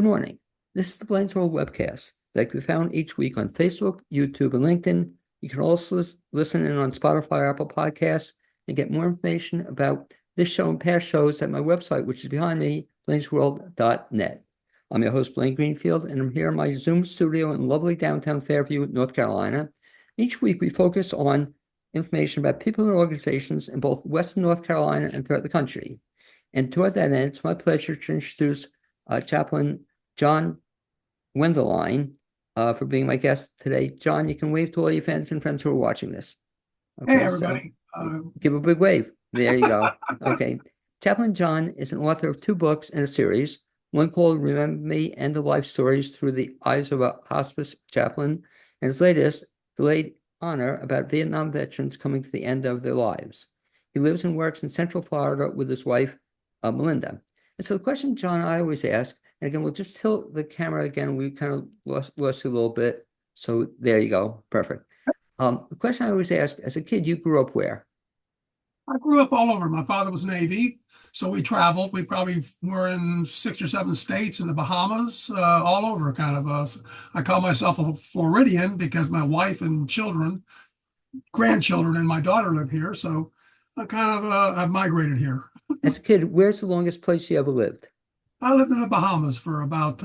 Good morning. This is the BLAINESWORLD webcast that can be found each week on Facebook, YouTube, and LinkedIn. You can also listen in on Spotify or Apple Podcasts and get more information about this show and past shows at my website, which is behind me, blainesworld.net. I'm your host, Blaine Greenfield, and I'm here in my Zoom studio in lovely downtown Fairview, North Carolina. Each week, we focus on information about people and organizations in both Western North Carolina and throughout the country. And toward that end, it's my pleasure to introduce Chaplain John Wenderlein for being my guest today. John, you can wave to all your fans and friends who are watching this. Okay, hey, everybody. So give a big wave. There you go. Okay. Chaplain John is an author of 2 books in a series, one called Remember Me, End of Life Stories Through the Eyes of a Hospice Chaplain, and his latest, Delayed Honor, about Vietnam veterans coming to the end of their lives. He lives and works in Central Florida with his wife, Melinda. And so the question, John, I always ask, and again, we'll just tilt the camera again. We kind of lost you a little bit. So there you go. Perfect. The question I always ask, as a kid, you grew up where? I grew up all over. My father was Navy, so we traveled. We probably were in 6 or 7 states in the Bahamas, all over kind of. I call myself a Floridian because my wife and children, grandchildren, and my daughter live here. So I kind of I've migrated here. As a kid, where's the longest place you ever lived? I lived in the Bahamas for about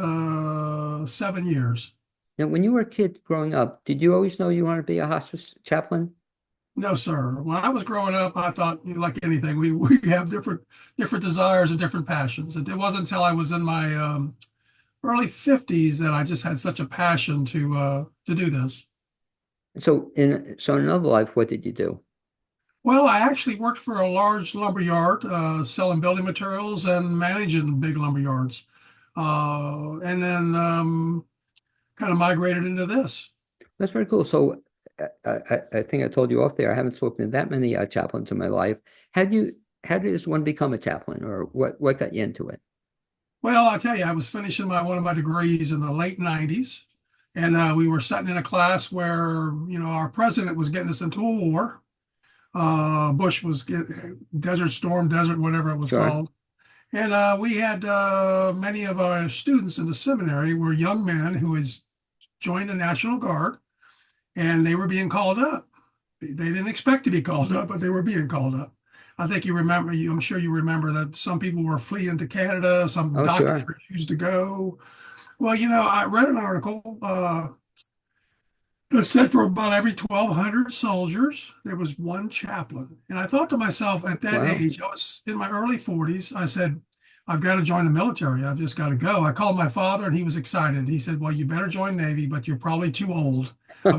7 years. Now, when you were a kid growing up, did you always know you wanted to be a hospice chaplain? No, sir. When I was growing up, I thought, like anything, we have different desires and different passions. It wasn't until I was in my early 50s that I just had such a passion to do this. So in another life, what did you do? Well, I actually worked for a large lumber yard, selling building materials and managing big lumber yards. And then kind of migrated into this. That's very cool. So I think I told you off there, I haven't spoken to that many chaplains in my life. How does one become a chaplain, or what got you into it? Well, I'll tell you, I was finishing one of my degrees in the late 90s. And we were sitting in a class where, our president was getting us into a war. Bush was Desert Storm, whatever it was called. And we had many of our students in the seminary were young men who had joined the National Guard, and they were being called up. They didn't expect to be called up, but they were being called up. I think you remember, I'm sure you remember that some people were fleeing to Canada, some doctors refused to go. Well, I read an article that said for about every 1,200 soldiers, there was one chaplain. And I thought to myself at that age, I was in my early 40s, I said, I've got to join the military. I've just got to go. I called my father and he was excited. He said, well, you better join Navy, but you're probably too old. I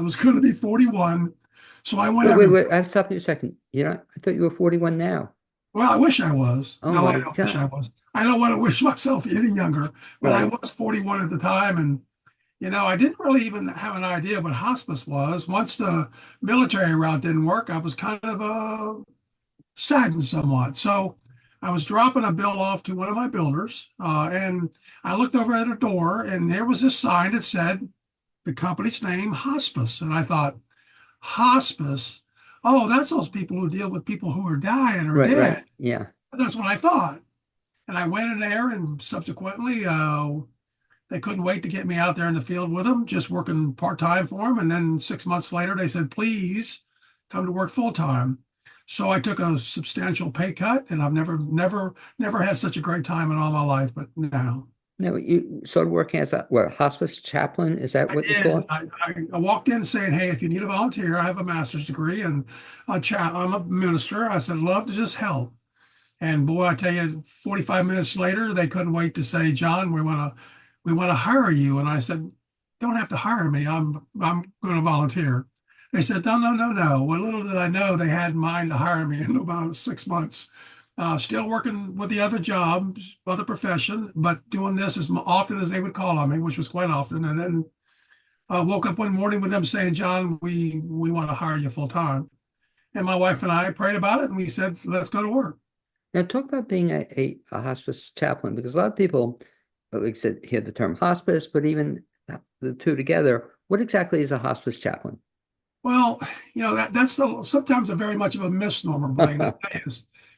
was going to be 41. So I went. Wait. I have to stop you a second. I thought you were 41 now. Well, I wish I was. Oh, no, I don't wish I was. I don't want to wish myself any younger, but I was 41 at the time. And I didn't really even have an idea what hospice was. Once the military route didn't work, I was kind of saddened somewhat. So I was dropping a bill off to one of my builders, and I looked over at a door, and there was this sign that said the company's name, Hospice. And I thought, hospice? Oh, that's those people who deal with people who are dying or dead. Right. Yeah. That's what I thought. And I went in there, and subsequently, they couldn't wait to get me out there in the field with them, just working part-time for them. And then 6 months later, they said, please come to work full-time. So I took a substantial pay cut, and I've never had such a great time in all my life, but now. No, you started working as a hospice chaplain? Is that what you call it? I walked in saying, hey, if you need a volunteer, I have a master's degree and I'm a minister. I said, love to just help. And boy, I tell you, 45 minutes later, they couldn't wait to say, John, we want to hire you. And I said, don't have to hire me. I'm going to volunteer. They said, no. Well, little did I know they had in mind to hire me in about 6 months. Still working with the other jobs, other profession, but doing this as often as they would call on me, which was quite often. And then woke up one morning with them saying, John, we want to hire you full time. And my wife and I prayed about it, and we said, let's go to work. Now, talk about being a hospice chaplain, because a lot of people, like I said, hear the term hospice, but even the two together, what exactly is a hospice chaplain? Well, that's sometimes a very much of a misnomer, Blaine.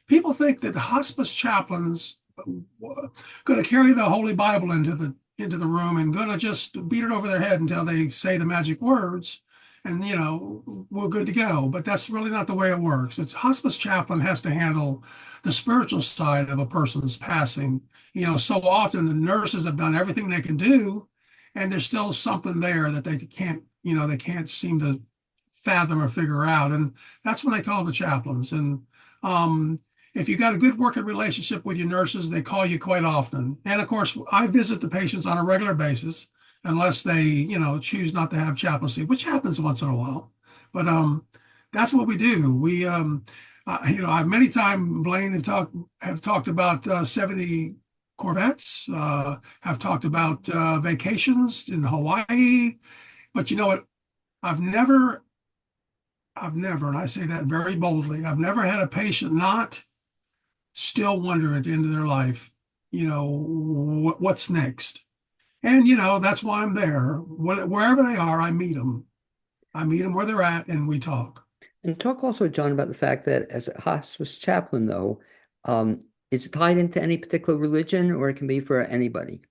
People think that hospice chaplains going to carry the Holy Bible into the room and going to just beat it over their head until they say the magic words, and we're good to go. But that's really not the way it works. It's hospice chaplain has to handle the spiritual side of a person's passing. So often the nurses have done everything they can do, and there's still something there that they can't seem to fathom or figure out. And that's when they call the chaplains. And if you got a good working relationship with your nurses, they call you quite often. And of course, I visit the patients on a regular basis, unless they, choose not to have chaplaincy, which happens once in a while. But that's what we do. I many times, Blaine, have talked about 70 Corvettes, have talked about vacations in Hawaii. But you know what? I've never, and I say that very boldly, I've never had a patient not still wonder at the end of their life, what's next. And, that's why I'm there. Wherever they are, I meet them. I meet them where they're at, and we talk. And talk also, John, about the fact that as a hospice chaplain, though, is it tied into any particular religion, or it can be for anybody?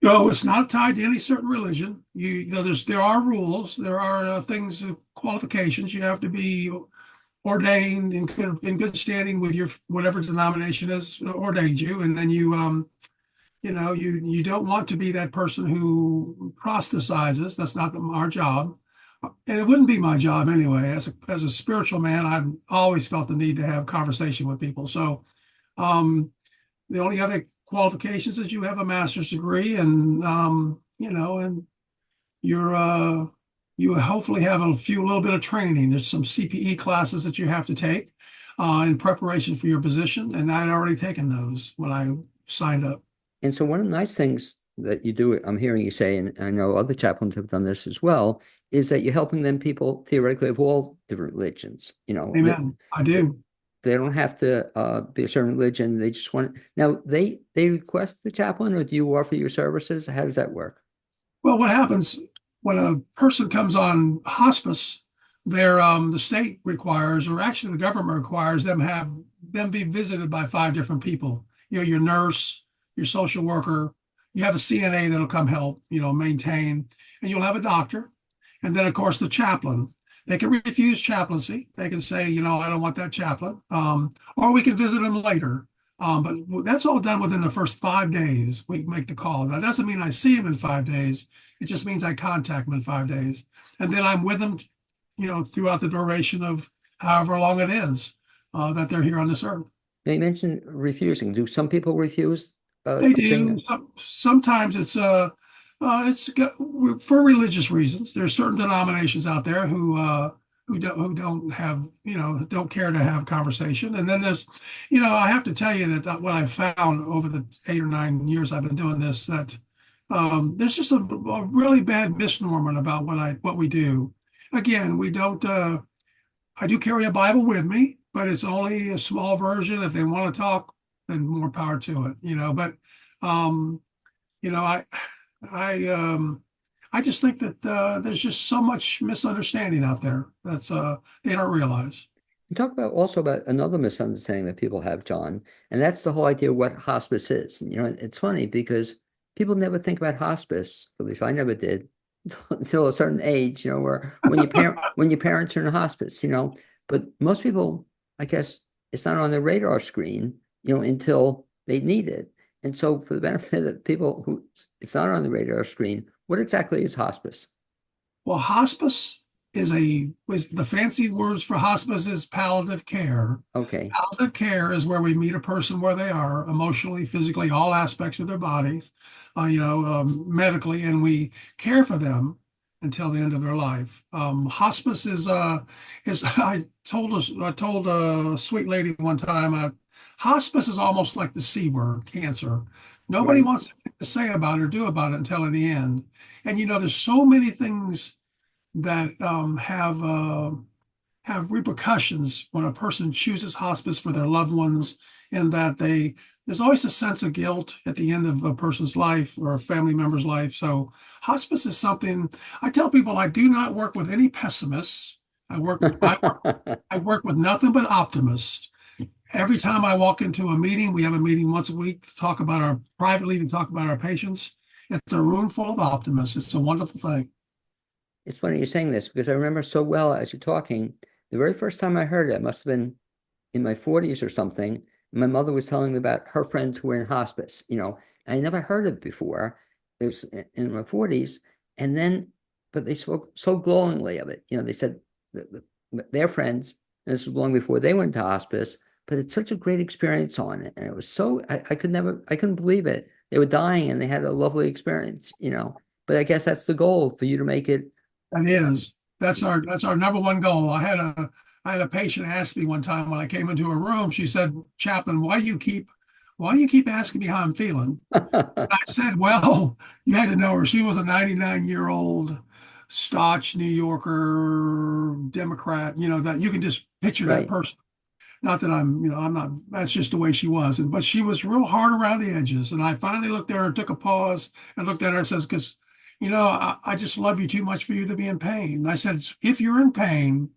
No, it's not tied to any certain religion. There are rules, there are things, qualifications. You have to be ordained in good standing with your whatever denomination has ordained you, and then you don't want to be that person who proselytizes. That's not our job, and it wouldn't be my job anyway. As a spiritual man, I've always felt the need to have conversation with people. So the only other qualifications is you have a master's degree, and and you hopefully have a little bit of training. There's some CPE classes that you have to take in preparation for your position, and I'd already taken those when I signed up. And so one of the nice things that you do, I'm hearing you say, and I know other chaplains have done this as well, is that you're helping them people theoretically of all different religions. Amen. I do. They don't have to be a certain religion. They just want now they request the chaplain, or do you offer your services? How does that work? Well, what happens when a person comes on hospice, the state requires, or actually the government requires them be visited by 5 different people. Your nurse, your social worker, you have a CNA that'll come help, maintain, and you'll have a doctor. And then of course the chaplain. They can refuse chaplaincy. They can say, I don't want that chaplain. Or we can visit them later. But that's all done within the first 5 days. We make the call. That doesn't mean I see them in 5 days. It just means I contact them in 5 days. And then I'm with them, throughout the duration of however long it is that they're here on this earth. They mentioned refusing. Do some people refuse? They do. Sometimes it's for religious reasons. There's certain denominations out there who don't have, don't care to have conversation. And then there's, I have to tell you that what I've found over the 8 or 9 years I've been doing this, that there's just a really bad misnomer about what we do. Again, we don't. I do carry a Bible with me, but it's only a small version. If they want to talk, then more power to it. But I just think that there's just so much misunderstanding out there that's they don't realize. You talk about another misunderstanding that people have, John, and that's the whole idea of what hospice is. And, it's funny because people never think about hospice, at least I never did, until a certain age, where when your parents are in hospice, but most people, I guess, it's not on their radar screen, until they need it. And so for the benefit of people who it's not on the radar screen, what exactly is hospice? Well, hospice is the fancy words for hospice is palliative care. Okay. Palliative care is where we meet a person where they are emotionally, physically, all aspects of their bodies, medically, and we care for them until the end of their life. Hospice is I told a sweet lady one time, hospice is almost like the C word, cancer. Nobody wants to say about it or do about it until in the end. And there's so many things that have repercussions when a person chooses hospice for their loved ones, and that there's always a sense of guilt at the end of a person's life or a family member's life. So hospice is something I tell people I do not work with any pessimists. I work with nothing but optimists. every time I walk into a meeting, we have a meeting once a week to talk about privately to talk about our patients. It's a room full of optimists. It's a wonderful thing. It's funny you're saying this because I remember so well as you're talking, the very first time I heard it must have been in my 40s or something. My mother was telling me about her friends who were in hospice. I never heard of it before. It was in my 40s. And then, but they spoke so glowingly of it. They said that their friends, and this was long before they went to hospice, but it's such a great experience on it. And it was so, I couldn't believe it. They were dying and they had a lovely experience. But I guess that's the goal for you to make it. That is. That's our number one goal. I had a patient ask me one time when I came into her room. She said, "Chaplain, why do you keep asking me how I'm feeling?" I said, "Well, you had to know her. She was a 99-year-old staunch New Yorker Democrat. That you can just picture that Right. person. Not that I'm not. That's just the way she was. But she was real hard around the edges. And I finally looked at her and took a pause and looked at her and says, because I just love you too much for you to be in pain. And I said, if you're in pain,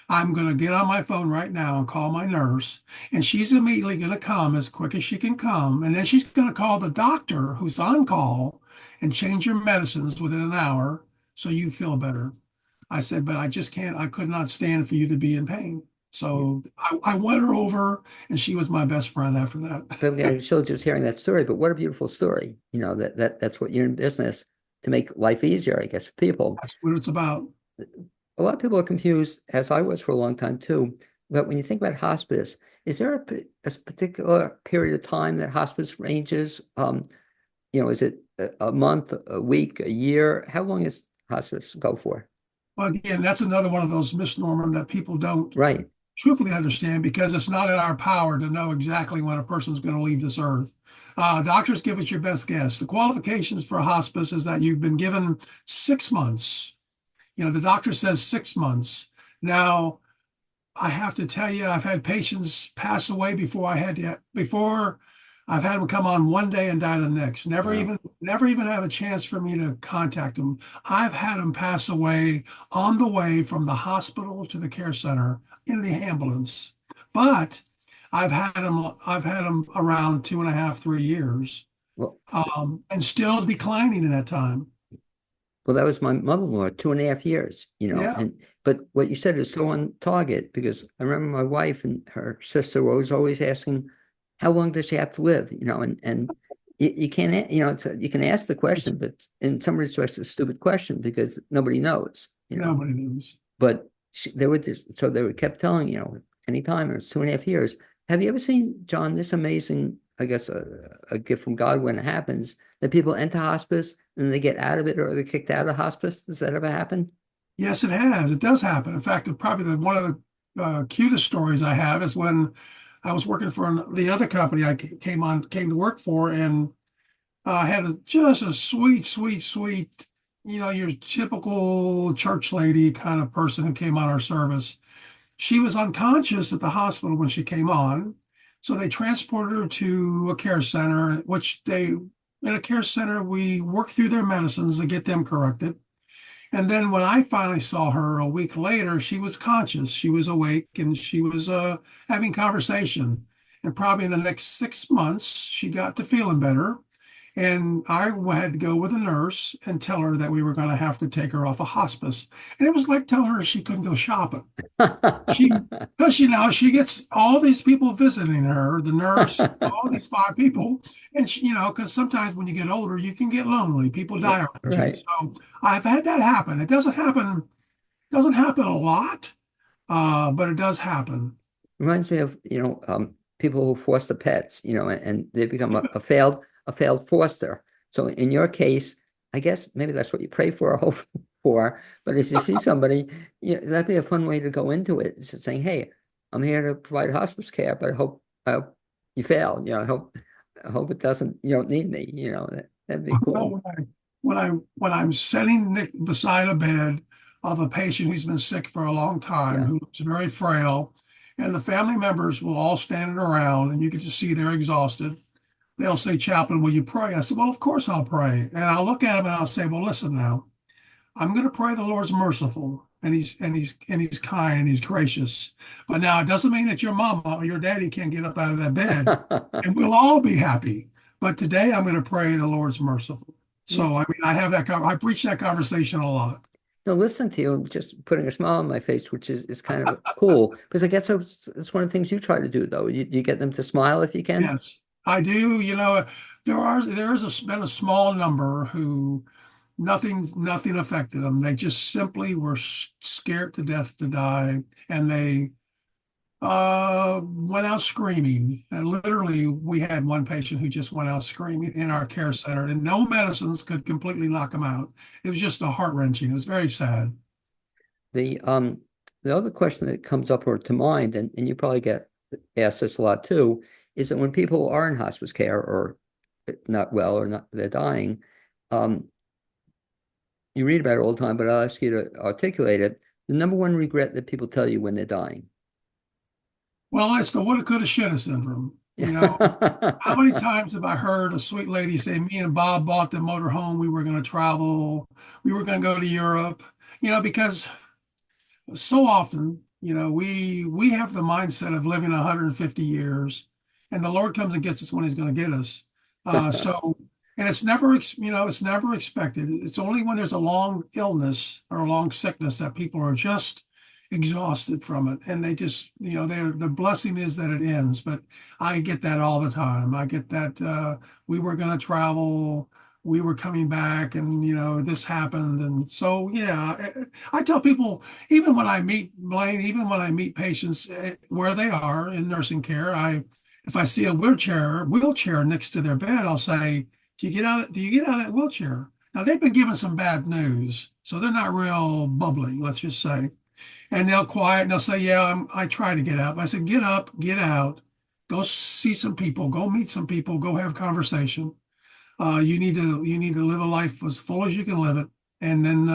I'm going to get on my phone right now and call my nurse. And she's immediately going to come as quick as she can come. And then she's going to call the doctor who's on call and change your medicines within an hour so you feel better. I said, but I just can't, I could not stand for you to be in pain. So I won her over, and she was my best friend after that. But I'm still just hearing that story. But what a beautiful story. That's what you're in business to make life easier, I guess, for people. That's what it's about. A lot of people are confused, as I was for a long time too. But when you think about hospice, is there a particular period of time that hospice ranges? Is it a month, a week, a year? How long is hospice go for? But again, that's another one of those misnomers that people don't Right. truthfully understand because it's not in our power to know exactly when a person's going to leave this earth. Doctors give us your best guess. The qualifications for hospice is that you've been given 6 months. The doctor says 6 months. Now, I have to tell you, I've had patients pass away before I've had them come on one day and die the next. Wow. Never even have a chance for me to contact them. I've had them pass away on the way from the hospital to the care center in the ambulance. But I've had them around 2.5, 3 years, Well, and still declining in that time. Well, that was my mother-in-law, 2.5 years. Yeah. But what you said is so on target because I remember my wife and her sister was always asking, how long does she have to live? And you can't, you can ask the question, but in some respects, it's a stupid question because nobody knows. Nobody knows. But they were kept telling, anytime, it's 2.5 years. Have you ever seen, John, this amazing, I guess, a gift from God when it happens that people enter hospice and they get out of it or they're kicked out of hospice? Does that ever happen? Yes, it has. It does happen. In fact, probably one of the cutest stories I have is when I was working for the other company I came to work for, and I had just a sweet, sweet, sweet, your typical church lady kind of person who came on our service. She was unconscious at the hospital when she came on, so they transported her to a care center, in a care center, we work through their medicines to get them corrected. And then when I finally saw her a week later, she was conscious, she was awake, and she was having conversation. And probably in the next 6 months, she got to feeling better. And I had to go with a nurse and tell her that we were going to have to take her off of hospice. And it was like telling her she couldn't go shopping. Because she gets all these people visiting her, the nurse, all these 5 people, and because sometimes when you get older, you can get lonely. People die around you. Right. So I've had that happen. It doesn't happen a lot, but it does happen. Reminds me of, people who foster pets, and they become a failed foster. So in your case, I guess maybe that's what you pray for or hope for. But as you see somebody, that'd be a fun way to go into it. It's just saying, hey, I'm here to provide hospice care, but I hope you fail. I hope it doesn't, you don't need me, that'd be cool. Well, when I'm sitting beside a bed of a patient who's been sick for a long time, Yeah. who's very frail, and the family members will all stand around, and you can just see they're exhausted. They'll say, "Chaplain, will you pray?" I said, "Well, of course I'll pray." And I'll look at them and I'll say, "Well, listen now, I'm going to pray the Lord's merciful. he's kind and he's gracious. But now it doesn't mean that your mama or your daddy can't get up out of that bed, and we'll all be happy. But today I'm going to pray the Lord's merciful. So I mean, I preach that conversation a lot. No, listen to you, I'm just putting a smile on my face, which is kind of cool because I guess it's one of the things you try to do, though. You get them to smile if you can. Yes, I do. Been a small number who nothing affected them. They just simply were scared to death to die, and they went out screaming. And literally, we had one patient who just went out screaming in our care center, and no medicines could completely knock him out. It was just a heart-wrenching. It was very sad. The um the other question that comes up or to mind, and you probably get asked this a lot too, is that when people are in hospice care or not well or not they're dying, um, you read about it all the time, but I'll ask you to articulate it. The number one regret that people tell you when they're dying. Well, it's the woulda, coulda, shoulda syndrome. How many times have I heard a sweet lady say, "Me and Bob bought the motor home. We were going to travel. We were going to go to Europe." Because so often, we have the mindset of living 150 years, and the Lord comes and gets us when He's going to get us. And it's never expected. It's only when there's a long illness or a long sickness that people are just exhausted from it, and they just, the blessing is that it ends. But I get that all the time. I get that we were going to travel. We were coming back and, this happened. And so, yeah, I tell people, even when I meet Blaine, even when I meet patients where they are in nursing care, if I see a wheelchair next to their bed, I'll say, do you get out of that wheelchair? Now they've been given some bad news, so they're not real bubbly, let's just say. And they'll quiet and they'll say, yeah, I try to get up. I said, get up, get out, go see some people, go meet some people, go have conversation. You need to live a life as full as you can live it. And then,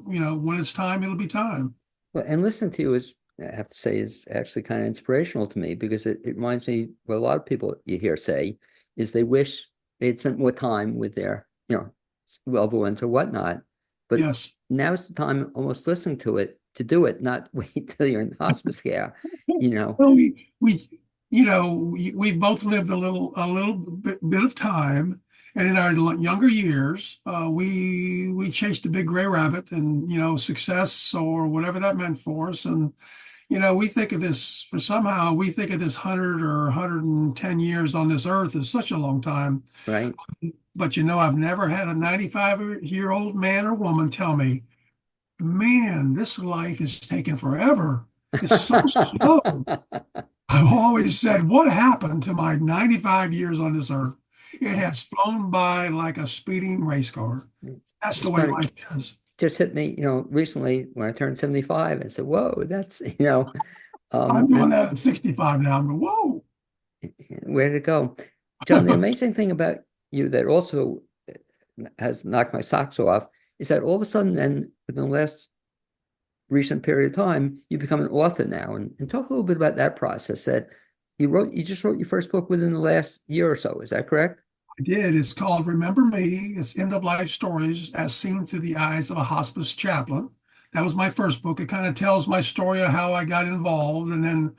when it's time, it'll be time. Well, and listening to you I have to say, is actually kind of inspirational to me because it reminds me what a lot of people you hear say is they wish they'd spent more time with their, loved ones or whatnot. But yes, now's the time almost listening to it to do it, not wait till you're in hospice care, Well, we've both lived a little bit of time. And in our younger years, we chased a big gray rabbit and, success or whatever that meant for us. And, we think of this 100 or 110 years on this earth is such a long time. right? But, I've never had a 95-year-old man or woman tell me, man, this life is taking forever. It's so slow. I've always said, what happened to my 95 years on this earth? It has flown by like a speeding race car. That's It's the way funny. life is. Just hit me, recently when I turned 75 and said, whoa, that's, I'm doing that at 65 now. I'm going, whoa. where to go? John, the amazing thing about you that also has knocked my socks off is that all of a sudden then within the last recent period of time, you become an author now and talk a little bit about that process that you just wrote your first book within the last year or so. Is that correct? I did. It's called Remember Me. It's end of life stories as seen through the eyes of a hospice chaplain. That was my first book. It kind of tells my story of how I got involved and then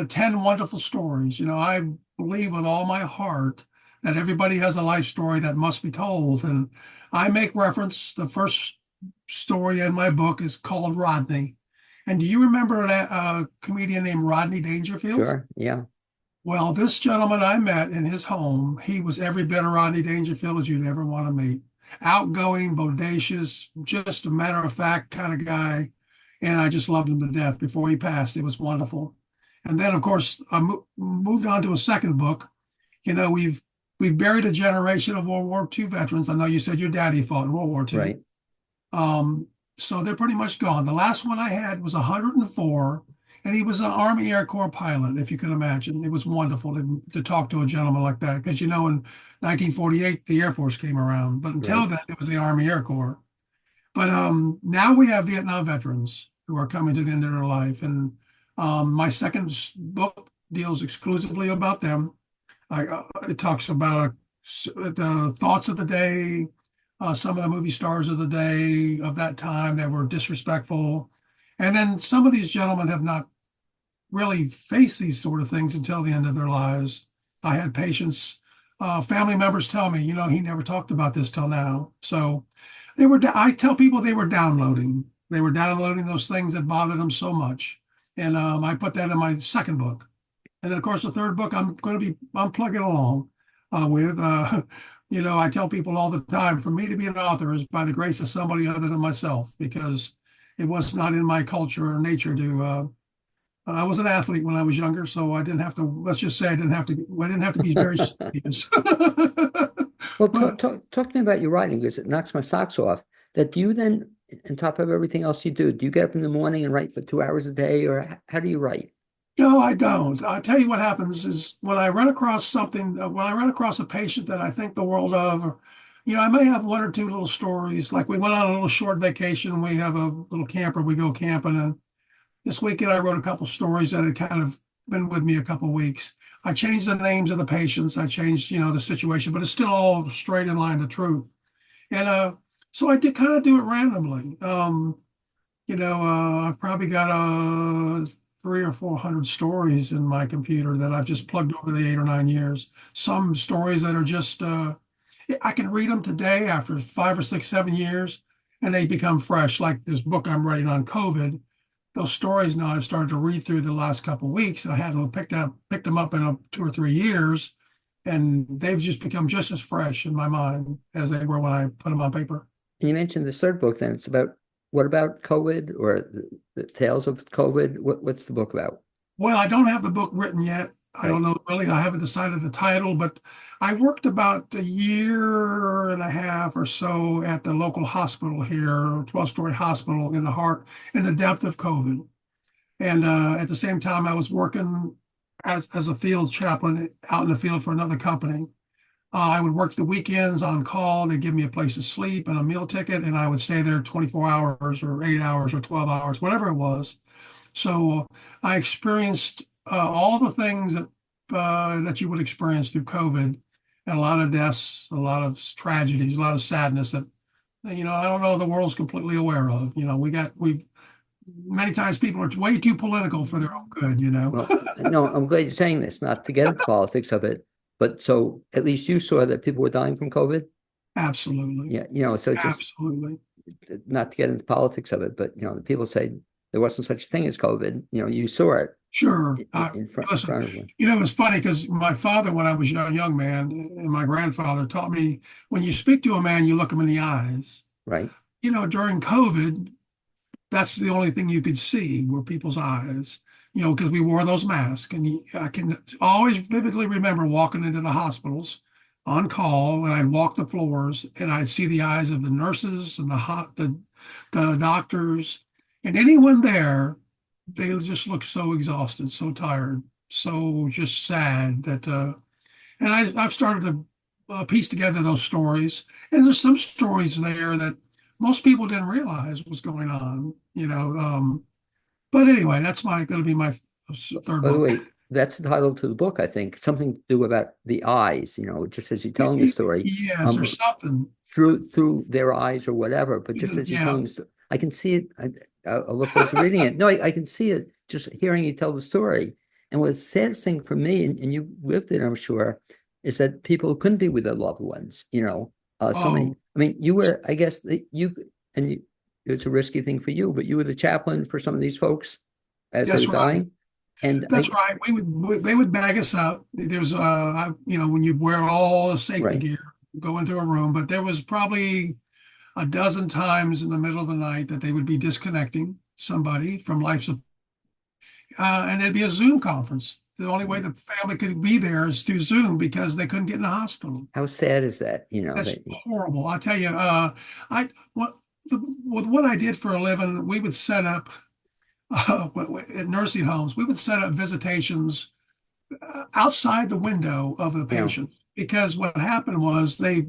10 wonderful stories. I believe with all my heart that everybody has a life story that must be told. And I make reference, the first story in my book is called Rodney. And do you remember a comedian named Rodney Dangerfield? Sure. Yeah. Well, this gentleman I met in his home, he was every bit of Rodney Dangerfield as you'd ever want to meet. Outgoing, bodacious, just a matter of fact kind of guy. And I just loved him to death before he passed. It was wonderful. And then, of course, I moved on to a second book. We've buried a generation of World War II veterans. I know you said your daddy fought in World War II. Right. So they're pretty much gone. The last one I had was 104. And he was an Army Air Corps pilot, if you can imagine. It was wonderful to talk to a gentleman like that, because in 1948 the Air Force came around, but until Right. then it was the Army Air Corps. But now we have Vietnam veterans who are coming to the end of their life, and my second book deals exclusively about them. It talks about the thoughts of the day, some of the movie stars of the day of that time that were disrespectful. And then some of these gentlemen have not really faced these sort of things until the end of their lives. I had patients, family members tell me, he never talked about this till now. So I tell people they were downloading. They were downloading those things that bothered them so much. And I put that in my second book. And then, of course, the third book I'm plugging along with. I tell people all the time, for me to be an author is by the grace of somebody other than myself, because it was not in my culture or nature to. I was an athlete when I was younger, so I didn't have to. Let's just say I didn't have to be very studious. Well, But talk to me about your writing, because it knocks my socks off. That you then, on top of everything else you do you get up in the morning and write for 2 hours a day, or how do you write? no, I don't. I'll tell you what happens is when I run across something, when I run across a patient that I think the world of, or, I may have one or two little stories. Like we went on a little short vacation. We have a little camper. We go camping, and this weekend I wrote a couple stories that had kind of been with me a couple of weeks. I changed the names of the patients. I changed, the situation, but it's still all straight in line to truth. And so I did kind of do it randomly. I've probably got 300 or 400 stories in my computer that I've just plugged over the 8 or 9 years. Some stories that are just I can read them today after 5 or 6, 7 years, and they become fresh. Like this book I'm writing on COVID. Those stories now I've started to read through the last couple of weeks. I hadn't picked them up in 2 or 3 years, and they've just become just as fresh in my mind as they were when I put them on paper. And you mentioned the third book, then it's about, what about COVID, or the tales of COVID? What's the book about? Well, I don't have the book written yet. I Right. don't know really. I haven't decided the title, but I worked about a year and a half or so at the local hospital here, 12-story hospital in the depth of COVID. And at the same time, I was working as a field chaplain out in the field for another company. I would work the weekends on call. They'd give me a place to sleep and a meal ticket, and I would stay there 24 hours or 8 hours or 12 hours, whatever it was. So I experienced all the things that you would experience through COVID, and a lot of deaths, a lot of tragedies, a lot of sadness that I don't know the world's completely aware of. We've many times people are way too political for their own good. Well, no, I'm glad you're saying this, not to get into politics of it, but so at least you saw that people were dying from COVID. Absolutely, Yeah, so it's just absolutely. not to get into politics of it, but the people say there wasn't such a thing as COVID. You saw it Sure. in Listen, front of you, it was funny because my father, when I was a young man, and my grandfather taught me when you speak to a man, you look him in the eyes. right? During COVID, that's the only thing you could see were people's eyes, because we wore those masks. And I can always vividly remember walking into the hospitals on call, and I'd walk the floors, and I'd see the eyes of the nurses and the doctors, and anyone there. They just look so exhausted, so tired, so just sad that. And I've started to piece together those stories, and there's some stories there that most people didn't realize was going on. But anyway, that's going to be my third By the book. way, that's the title to the book, I think. Something to do about the eyes, just as you're telling the story, Yes, or um, something. through their eyes or whatever. But just as you're Yeah, telling I can see it. I'll look forward to reading it. No, I can see it just hearing you tell the story. And what's the saddest thing for me, and you lived it, I'm sure, is that people couldn't be with their loved ones. So many. oh, I mean, you were, I guess, and you, it's a risky thing for you, but you were the chaplain for some of these folks as they that's were right. dying. And That's right. They would bag us up. There's when you wear all the safety right. gear, go into a room, but there was probably a dozen times in the middle of the night that they would be disconnecting somebody from life support. And it'd be a Zoom conference. The only way the family could be there is through Zoom because they couldn't get in the hospital. How sad is that? That's That horrible. I'll tell you, I what with what I did for a living, we would set up at nursing homes. We would set up visitations outside the window of the you know, patient because what happened was they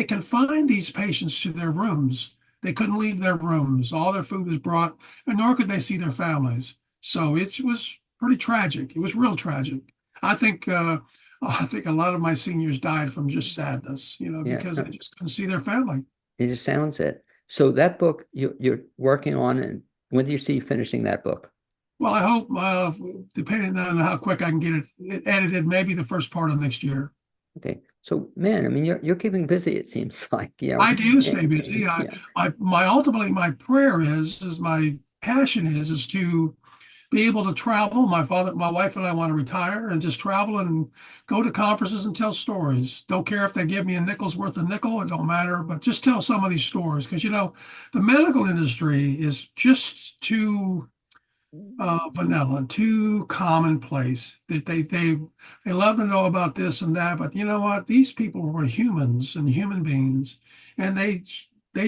confined these patients to their rooms. They couldn't leave their rooms. All their food was brought, and nor could they see their families. So it was pretty tragic. It was real tragic. I think I think a lot of my seniors died from just sadness, yeah. because No, they just couldn't see their family. it just sounds it. So that book you're working on, and When do you see you finishing that book? Well, I hope, depending on how quick I can get it edited, maybe the first part of next year. Okay. So, man, I mean, you're keeping busy, it seems like, I do Eh, stay busy. yeah. My ultimately my prayer is my passion is to be able to travel. My wife and I want to retire and just travel and go to conferences and tell stories. Don't care if they give me a nickel's worth of nickel, it don't matter, but just tell some of these stories. Because the medical industry is just too benevolent, too commonplace. They love to know about this and that, but you know what? These people were humans and human beings, and they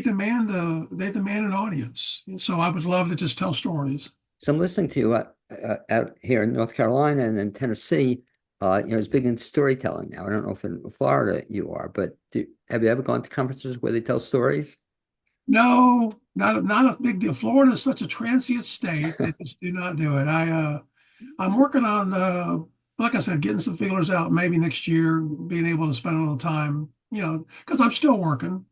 demand an audience. So I would love to just tell stories. So I'm listening to you out here in North Carolina and in Tennessee. It's big in storytelling now. I don't know if in Florida you are, but have you ever gone to conferences where they tell stories? No, not a big deal. Florida is such a transient state. They just do not do it. I'm working on like I said, getting some feelers out maybe next year, being able to spend a little time, because I'm still working.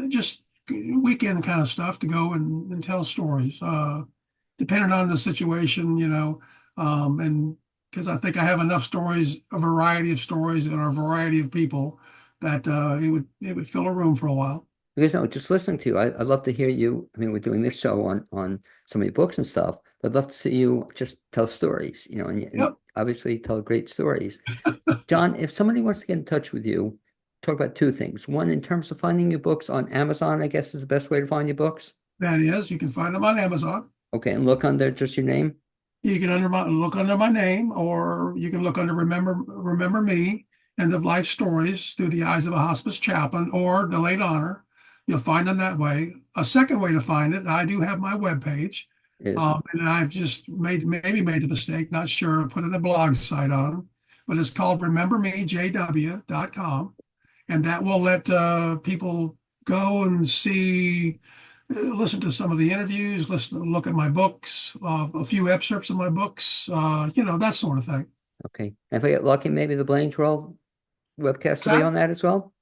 Just weekend kind of stuff to go and tell stories. Depending on the situation, and because I think I have enough stories, a variety of stories and a variety of people that it would fill a room for a while. Because no, just listening to you, I'd love to hear you. I mean, we're doing this show on so many books and stuff, but I'd love to see you just tell stories, and Yep. obviously tell great stories. John, if somebody wants to get in touch with you, talk about two things. One, in terms of finding your books on Amazon, I guess is the best way to find your books. That is, you can find them on Amazon. Okay, and look under just your name. You can look under my name, or you can look under Remember Me, End of Life Stories Through the Eyes of a Hospice Chaplain, or Delayed Honor. You'll find them that way. A second way to find it, I do have my webpage, Is and I've just maybe made the mistake, not sure, put in a blog site on, but it's called remembermejw.com, and that will let people go and see, listen to some of the interviews, look at my books, a few excerpts of my books, that sort of thing. okay. And if I get lucky, maybe the Blaine's World webcast will be So, on that as well.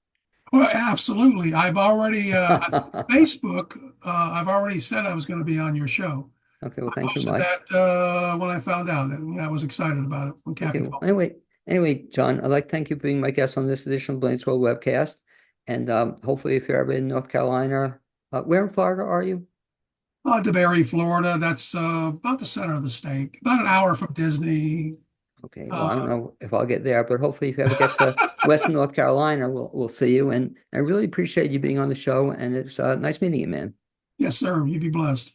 well, absolutely. I've already Facebook. I've already said I was going to be on your show. Okay, well, I thank you posted much. that when I found out, and I was excited about it when Okay, Kathy well, called. anyway, John, I'd like to thank you for being my guest on this edition of Blaine's World webcast. And hopefully, if you're ever in North Carolina, where in Florida are you? DeBary, Florida. That's about the center of the state, about an hour from Disney. Okay, well, I don't Uh, know if I'll get there, but hopefully, if you ever get to Western North Carolina, we'll see you. And I really appreciate you being on the show, and it's nice meeting you, man. yes, sir. You'd be blessed.